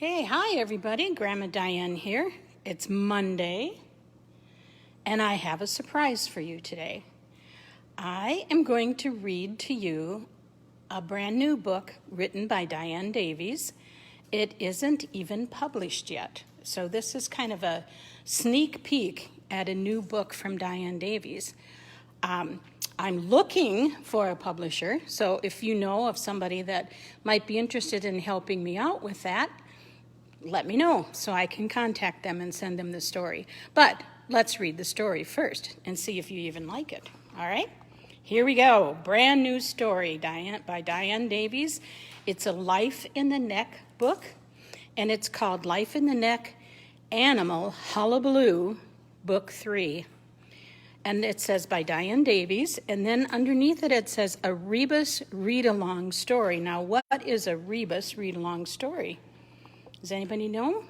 Hey, hi everybody, Grandma Diane here. It's Monday, and I have a surprise for you today. I am going to read to you a brand new book written by Diane Davies. It isn't even published yet, so this is kind of a sneak peek at a new book from Diane Davies. I'm looking for a publisher, so if you know of somebody that might be interested in helping me out with that, let me know so I can contact them and send them the story. But let's read the story first and see if you even like it. All right? Here we go. Brand new story by Diane Davies. It's a Life in the Neck book, and it's called Life in the Neck Animal Hullabaloo, Book 3. And it says by Diane Davies, and then underneath it says a rebus read-along story. Now, what is a rebus read-along story? Does anybody know?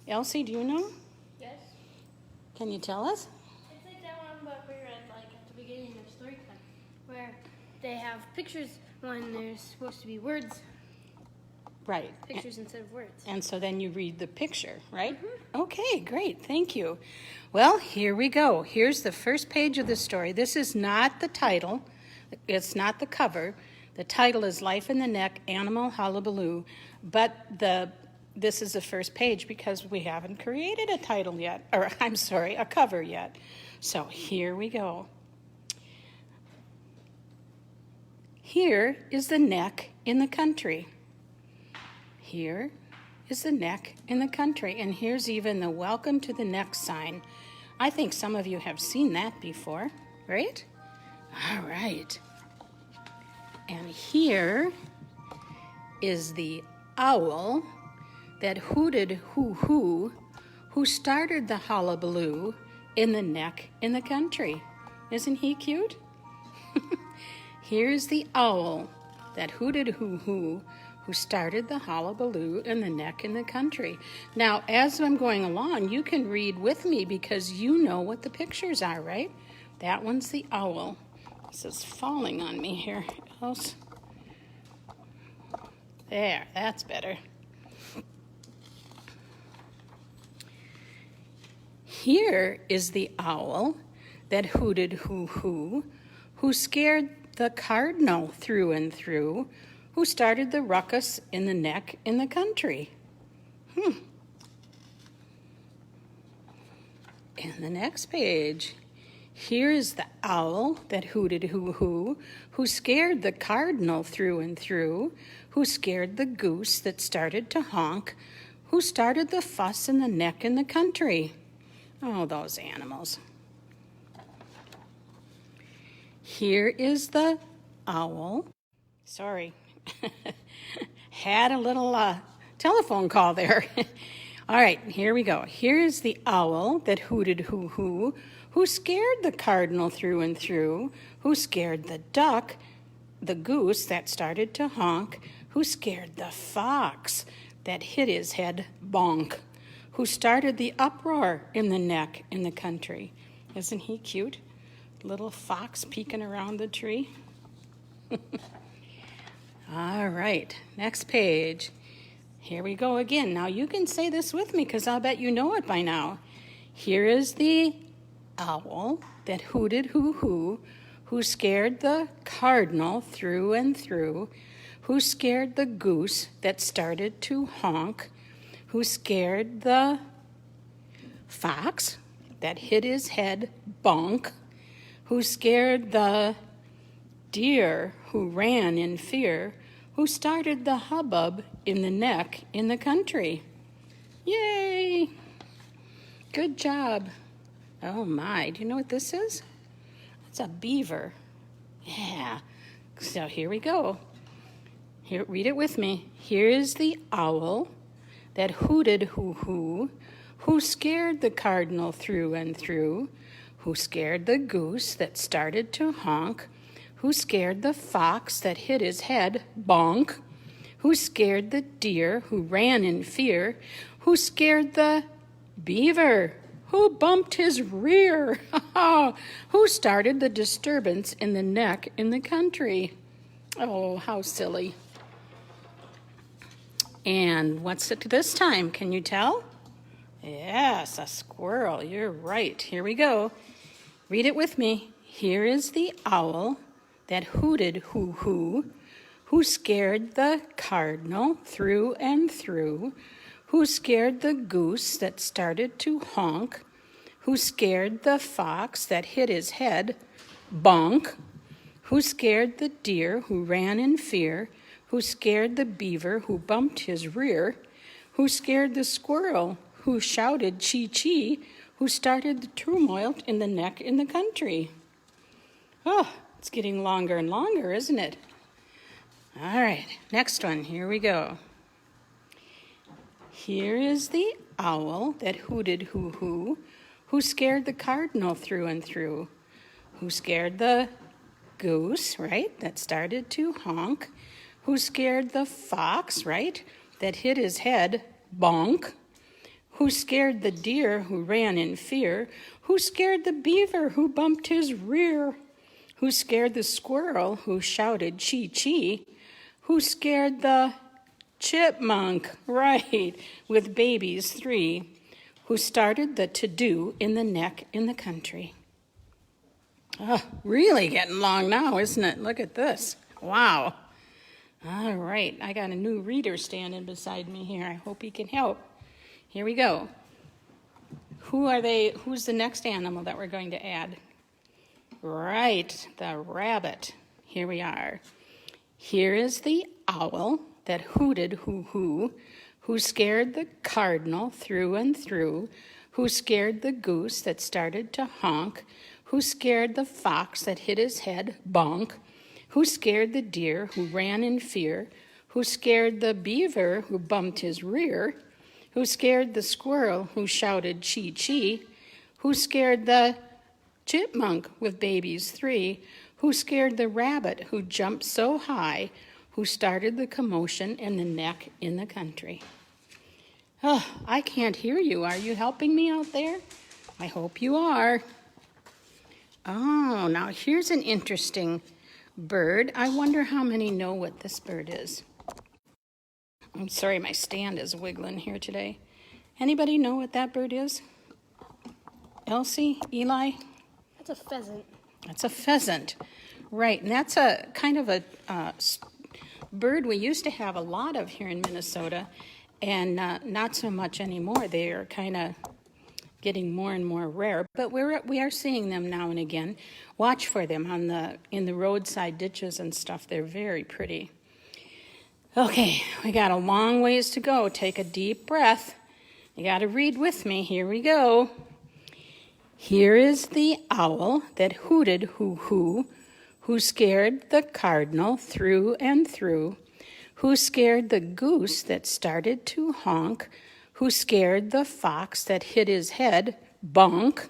Elsie, do you know? Yes. Can you tell us? It's like that one book we read at the beginning of story time, where they have pictures when there's supposed to be words. Right. Pictures instead of words. And so then you read the picture, right? Mm-hmm. Okay, great. Thank you. Well, here we go. Here's the first page of the story. This is not the title. It's not the cover. The title is Life in the Neck Animal Hullabaloo, but this is the first page because we haven't created a title yet, or I'm sorry, a cover yet. So here we go. Here is the neck in the country. Here is the neck in the country, and here's even the welcome to the neck sign. I think some of you have seen that before, right? All right. And here is the owl that hooted hoo-hoo, who started the hullabaloo in the neck in the country. Isn't he cute? Here's the owl that hooted hoo-hoo, who started the hullabaloo in the neck in the country. Now, as I'm going along, you can read with me because you know what the pictures are, right? That one's the owl. This is falling on me here. There, that's better. Here is the owl that hooted hoo-hoo, who scared the cardinal through and through, who started the ruckus in the neck in the country. In the next page, here is the owl that hooted hoo-hoo, who scared the cardinal through and through, who scared the goose that started to honk, who started the fuss in the neck in the country. Oh, those animals. Here is the owl. Sorry, had a little telephone call there. All right, here we go. Here is the owl that hooted hoo-hoo, who scared the cardinal through and through, who scared the duck, the goose that started to honk, who scared the fox that hit his head bonk, who started the uproar in the neck in the country. Isn't he cute? Little fox peeking around the tree. All right, next page. Here we go again. Now you can say this with me because I'll bet you know it by now. Here is the owl that hooted hoo-hoo, who scared the cardinal through and through, who scared the goose that started to honk, who scared the fox that hit his head bonk, who scared the deer who ran in fear, who started the hubbub in the neck in the country. Yay! Good job. Oh my, do you know what this is? It's a beaver. Yeah. So here we go. Here, read it with me. Here is the owl that hooted hoo-hoo, who scared the cardinal through and through, who scared the goose that started to honk, who scared the fox that hit his head bonk, who scared the deer who ran in fear, who scared the beaver who bumped his rear, who started the disturbance in the neck in the country. Oh, how silly. And what's it this time? Can you tell? Yes, a squirrel. You're right. Here we go. Read it with me. Here is the owl that hooted hoo-hoo, who scared the cardinal through and through, who scared the goose that started to honk, who scared the fox that hit his head, bonk, who scared the deer who ran in fear, who scared the beaver who bumped his rear, who scared the squirrel who shouted chee-chee, who started the turmoil in the neck in the country. Oh, it's getting longer and longer, isn't it? All right, next one, here we go. Here is the owl that hooted hoo-hoo, who scared the cardinal through and through, who scared the goose, right, that started to honk, who scared the fox, right, that hit his head, bonk, who scared the deer who ran in fear, who scared the beaver who bumped his rear, who scared the squirrel who shouted chee-chee, who scared the chipmunk, right, with babies 3, who started the to-do in the neck in the country. Oh, really getting long now, isn't it? Look at this. Wow. All right, I got a new reader standing beside me here. I hope he can help. Here we go. Who's the next animal that we're going to add? Right, the rabbit. Here we are. Here is the owl that hooted hoo-hoo, who scared the cardinal through and through, who scared the goose that started to honk, who scared the fox that hit his head, bonk, who scared the deer who ran in fear, who scared the beaver who bumped his rear, who scared the squirrel who shouted chee-chee, who scared the chipmunk with babies 3, who scared the rabbit who jumped so high, who started the commotion in the neck in the country. Oh, I can't hear you. Are you helping me out there? I hope you are. Oh, now here's an interesting bird. I wonder how many know what this bird is. I'm sorry, my stand is wiggling here today. Anybody know what that bird is? Elsie? Eli? That's a pheasant. That's a pheasant. Right, and that's a kind of a bird we used to have a lot of here in Minnesota, and not so much anymore. They are kind of getting more and more rare, but we are seeing them now and again. Watch for them in the roadside ditches and stuff. They're very pretty. Okay, we got a long ways to go. Take a deep breath. You got to read with me. Here we go. Here is the owl that hooted hoo-hoo, who scared the cardinal through and through, who scared the goose that started to honk, who scared the fox that hit his head, bonk,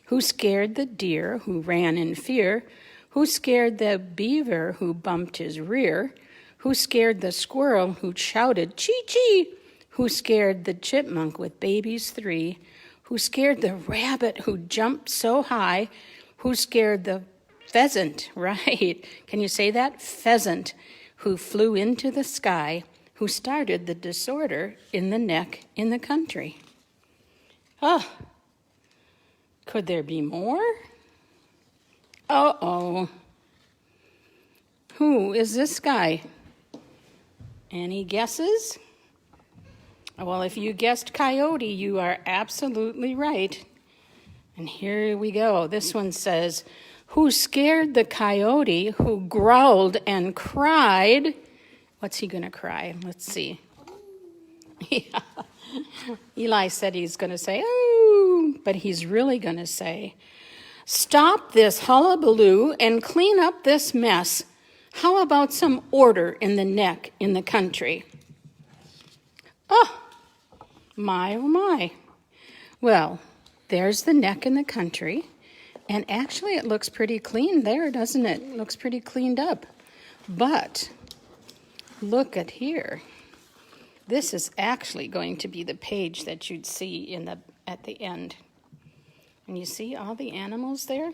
who scared the deer who ran in fear, who scared the beaver who bumped his rear, who scared the squirrel who shouted chee-chee, who scared the chipmunk with babies 3, who scared the rabbit who jumped so high, who scared the pheasant, right? Can you say that? Pheasant, who flew into the sky, who started the disorder in the neck in the country. Oh, could there be more? Uh-oh. Who is this guy? Any guesses? Well, if you guessed coyote, you are absolutely right. And here we go. This one says, who scared the coyote who growled and cried? What's he going to cry? Let's see. Yeah. Eli said he's going to say, oh, but he's really going to say, stop this hullabaloo and clean up this mess. How about some order in the neck in the country? Oh, my, oh my. Well, there's the neck in the country. And actually it looks pretty clean there, doesn't it? It looks pretty cleaned up. But look at here. This is actually going to be the page that you'd see at the end. And you see all the animals there?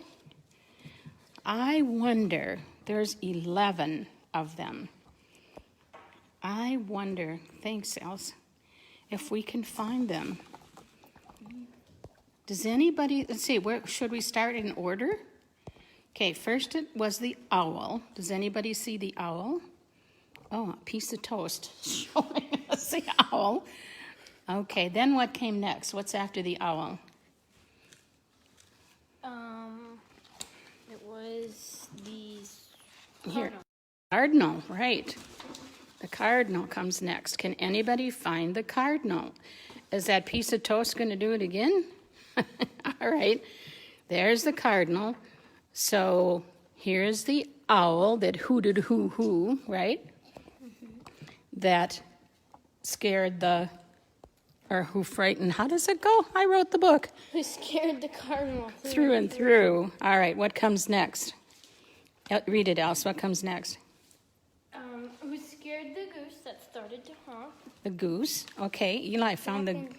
I wonder, there's 11 of them. I wonder, thanks, Else, if we can find them. Does anybody, let's see, where should we start in order? Okay, first it was the owl. Does anybody see the owl? Oh, a piece of toast showing us the owl. Okay, then what came next? What's after the owl? It was the Here. Cardinal, right. The cardinal comes next. Can anybody find the cardinal? Is that piece of toast going to do it again? All right. There's the cardinal. So here's the owl that hooted hoo-hoo, right? That scared or who frightened. How does it go? I wrote the book. Who scared the cardinal Through and through. All right, what comes next? Read it, Alice. What comes next? Who scared the goose that started to honk? The goose. Okay, Eli found Back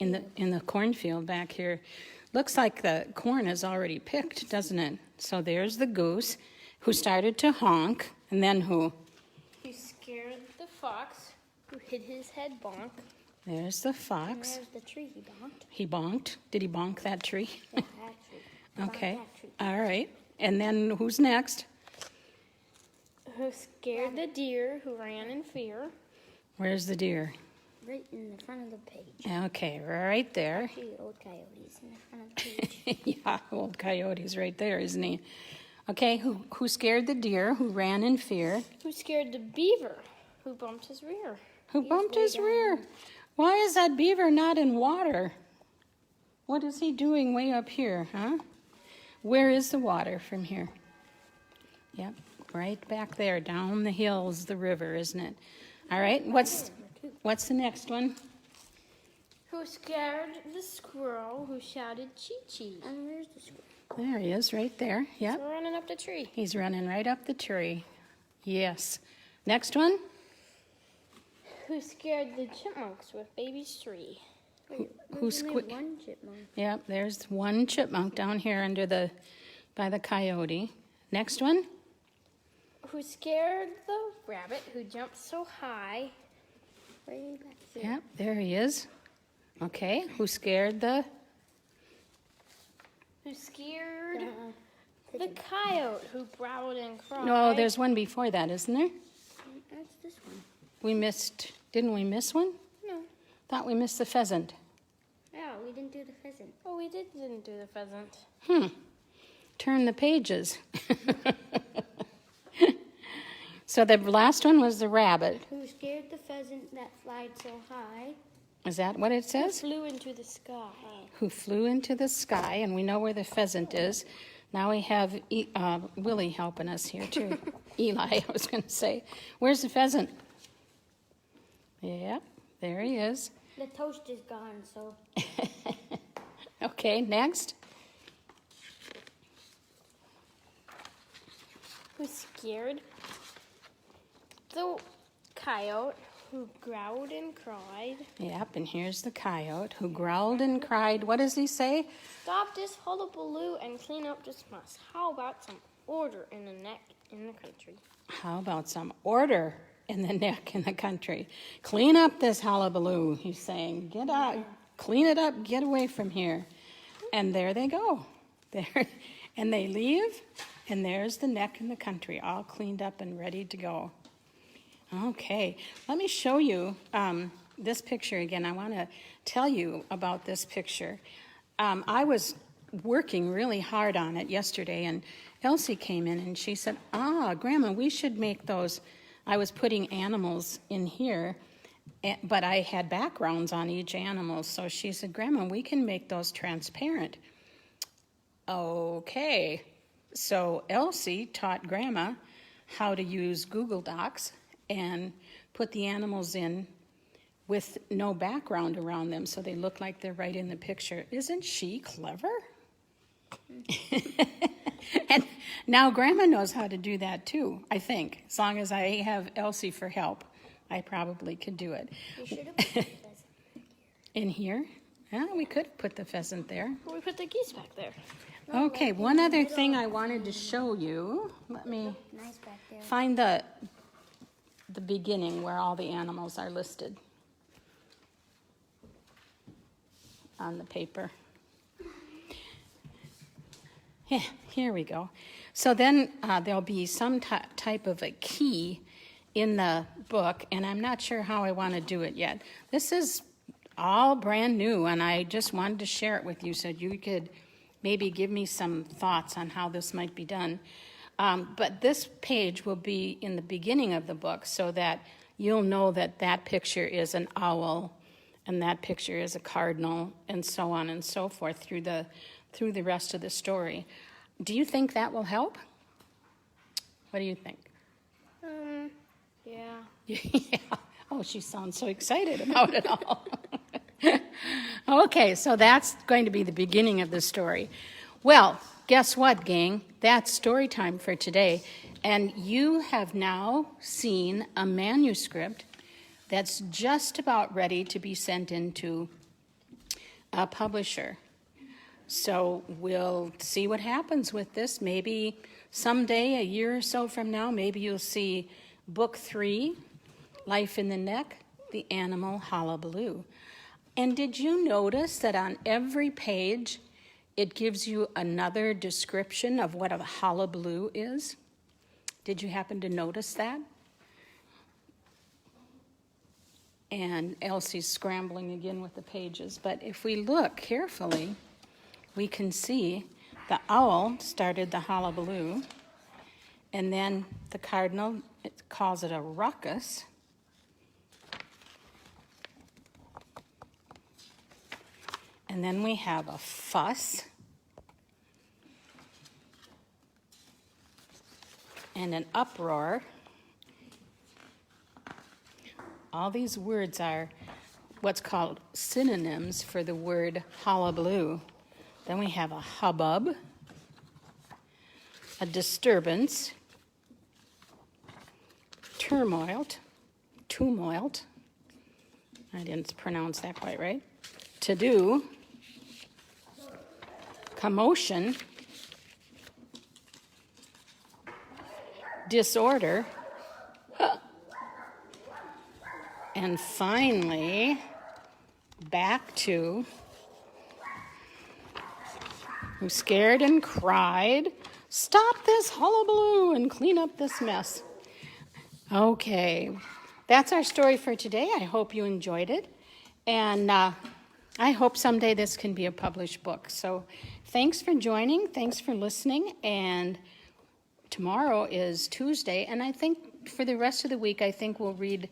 in the cornfield back here. Looks like the corn is already picked, doesn't it? So there's the goose who started to honk, and then who? Who scared the fox who hid his head bonk? There's the fox. there's the tree he bonked. He bonked. Did he bonk that tree? Yeah, actually. Okay. Bonk that tree. All right. And then who's next? Who scared the deer who ran in fear? Where's the deer? Right in the front of the page. Okay, right there. Actually, old coyotes in the front of the page. Yeah, old coyote's right there, isn't he? Okay, who scared the deer, who ran in fear, Who scared the beaver who bumped his rear? who bumped his rear? Why is that beaver not in water? What is he doing way up here, huh? Where is the water from here? Yep, right back there, down the hills, the river, isn't it? All right, what's the next one? Who scared the squirrel who shouted chee-chee? And where's the squirrel? There he is, right there. Yep, We're running up the tree. he's running right up the tree. Yes. Next one? Who scared the chipmunks with baby's tree? Who's There's only one chipmunk. Yep, there's one chipmunk down here by the coyote. Next one? Who scared the rabbit who jumped so high? Way back there. Yep, there he is. Okay, who scared the? Who scared the coyote who growled and cried? No, there's one before that, isn't there? That's this one. Didn't we miss one? No. Thought we missed the pheasant. Yeah, we didn't do the pheasant. Oh, we didn't do the pheasant. Turn the pages. So the last one was the rabbit. Who scared the pheasant that flied so high? Is that what it Who says? flew into the sky? Who flew into the sky, and we know where the pheasant is. Now we have Willie helping us here too. Eli, I was going to say. Where's the pheasant? Yep, there he is. The toast is gone, so Okay, next. Who scared the coyote who growled and cried? Yep, and here's the coyote who growled and cried. What does he say? Stop this hullabaloo and clean up this mess. How about some order in the neck in the country? How about some order in the neck in the country? Clean up this hullabaloo, he's saying. Get out, clean it up, get away from here. And there they go. There, and they leave, and there's the neck in the country, all cleaned up and ready to go. Okay, let me show you this picture again. I want to tell you about this picture. I was working really hard on it yesterday, and Elsie came in and she said, Grandma, we should make those. I was putting animals in here, but I had backgrounds on each animal, so she said, Grandma, we can make those transparent. Okay, so Elsie taught Grandma how to use Google Docs and put the animals in with no background around them so they look like they're right in the picture. Isn't she clever? And now Grandma knows how to do that too, I think. As long as I have Elsie for help, I probably could do it. you should have put the pheasant. In here? Yeah, we could put the pheasant there. We put the geese back there. Okay, one other thing I wanted to show you. Let me Nice back there. find the the beginning where all the animals are listed on the paper. Yeah, here we go. So then there'll be some type of a key in the book, and I'm not sure how I want to do it yet. This is all brand new, and I just wanted to share it with you so you could maybe give me some thoughts on how this might be done. But this page will be in the beginning of the book so that you'll know that that picture is an owl and that picture is a cardinal, and so on and so forth through the rest of the story. Do you think that will help? What do you think? Yeah. Yeah. Oh, she sounds so excited about it all. Okay, so that's going to be the beginning of the story. Well, guess what, gang? That's story time for today. And you have now seen a manuscript that's just about ready to be sent into a publisher. So we'll see what happens with this. Maybe someday, a year or so from now, maybe you'll see book 3, Life in the Neck, the Animal Hullabaloo. And did you notice that on every page, it gives you another description of what a hullabaloo is? Did you happen to notice that? And Elsie's scrambling again with the pages. But if we look carefully, we can see the owl started the hullabaloo, and then the cardinal, it calls it a ruckus. And then we have a fuss. And an uproar. All these words are what's called synonyms for the word hullabaloo. Then we have a hubbub, a disturbance, tumult, I didn't pronounce that quite right, to do, commotion, disorder, and finally, back to who scared and cried, "Stop this hullabaloo and clean up this mess." Okay, that's our story for today. I hope you enjoyed it. And I hope someday this can be a published book. So thanks for joining. Thanks for listening. And tomorrow is Tuesday. And I think for the rest of the week, I think we'll read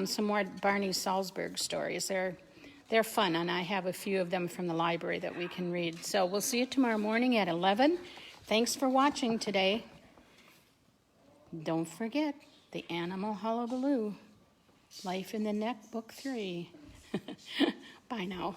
some more Barney Salzberg stories. They're fun, and I have a few of them from the library that we can read. So we'll see you tomorrow morning at 11. Thanks for watching today. Don't forget, The Animal Hullabaloo, Life in the Neck, Book 3. Bye now.